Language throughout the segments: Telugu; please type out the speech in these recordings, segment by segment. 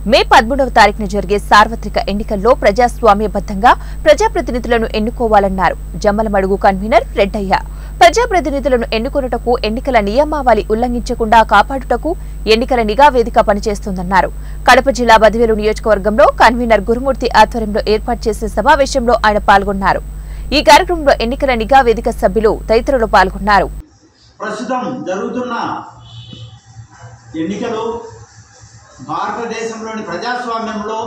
మే 13వ తారీఖున జరిగే సార్వత్రిక ఎన్నికల్లో ప్రజాస్వామ్యబద్ధంగా ప్రజాప్రతినిధులను ఎన్నుకోవాలన్నారు జమ్మలమడుగు కన్వీనర్ రెడ్డయ్య. ప్రజాప్రతినిధులను ఎన్నుకొనుటకు ఎన్నికల నియమావళి ఉల్లంఘించకుండా కాపాడుటకు ఎన్నికల నిఘా వేదిక పనిచేస్తుందన్నారు. కడప జిల్లా బదివేలు నియోజకవర్గంలో కన్వీనర్ గురుమూర్తి ఆధ్వర్యంలో ఏర్పాటు చేసిన సమావేశంలో ఆయన పాల్గొన్నారు. ఈ కార్యక్రమంలో ఎన్నికల నిఘా వేదిక సభ్యులు తదితరులు పాల్గొన్నారు. ప్రస్తుతం జరుగుతున్న ఎన్నికలు భారతదేశంలోని ప్రజాస్వామ్యంలో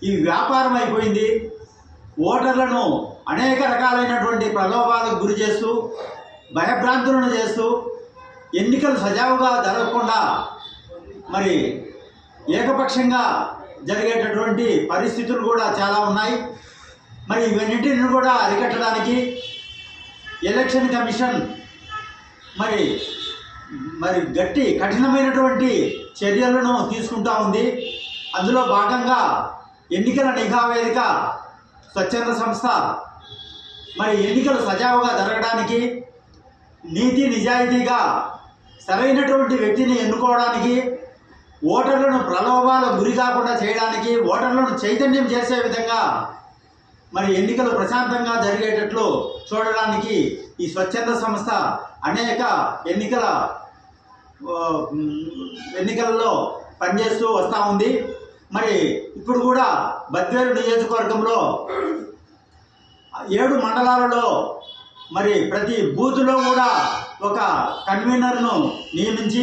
ఈ వ్యాపారం అయిపోయింది. ఓటర్లను అనేక రకాలైనటువంటి ప్రలోభాలకు గురి చేస్తూ భయభ్రాంతులను చేస్తూ ఎన్నికలు సజావుగా జరగకుండా మరి ఏకపక్షంగా జరిగేటటువంటి పరిస్థితులు కూడా చాలా ఉన్నాయి. మరి ఇవన్నింటిని కూడా అరికట్టడానికి ఎలక్షన్ కమిషన్ మరి గట్టి కఠినమైనటువంటి చర్యలను తీసుకుంటా ఉంది. అందులో భాగంగా ఎన్నికల నిఘా వేదిక స్వచ్ఛంద సంస్థ మరి ఎన్నికలు సజావుగా జరగడానికి నీతి నిజాయితీగా సరైనటువంటి వ్యక్తిని ఎన్నుకోవడానికి ఓటర్లను ప్రలోభాలకు గురి కాకుండా చేయడానికి ఓటర్లను చైతన్యం చేసే విధంగా మరి ఎన్నికలు ప్రశాంతంగా జరిగేటట్లు చూడడానికి ఈ స్వచ్ఛంద సంస్థ అనేక ఎన్నికలలో పనిచేస్తూ వస్తూ ఉంది. మరి ఇప్పుడు కూడా బద్వేలు నియోజకవర్గంలో 7 మండలాలలో మరి ప్రతి బూత్లో కూడా ఒక కన్వీనర్ను నియమించి